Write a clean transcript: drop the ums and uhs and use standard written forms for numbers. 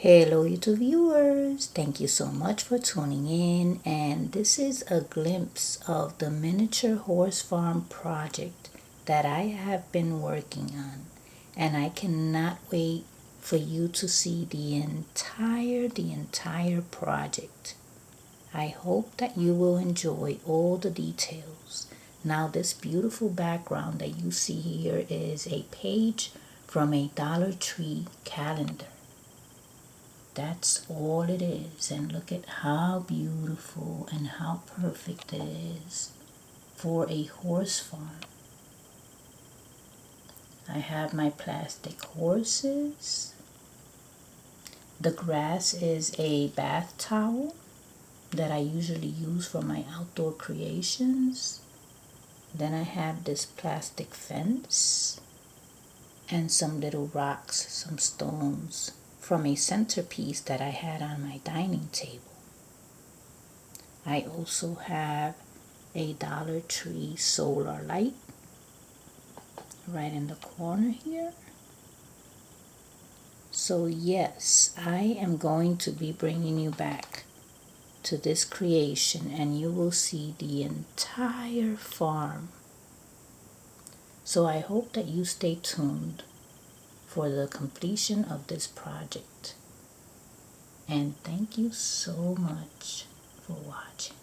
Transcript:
Hello YouTube viewers, thank you so much for tuning in, and this is a glimpse of the miniature horse farm project that I have been working on, and I cannot wait for you to see the entire project. I hope that you will enjoy all the details. Now this beautiful background that you see here is a page from a Dollar Tree calendar. That's all it is, and look at how beautiful and how perfect it is for a horse farm. I have my plastic horses. The grass is a bath towel that I usually use for my outdoor creations. Then I have this plastic fence and some little rocks, some stones from a centerpiece that I had on my dining table. I also have a Dollar Tree solar light right in the corner here. So yes, I am going to be bringing you back to this creation, and you will see the entire farm. So I hope that you stay tuned for the completion of this project. And thank you so much for watching.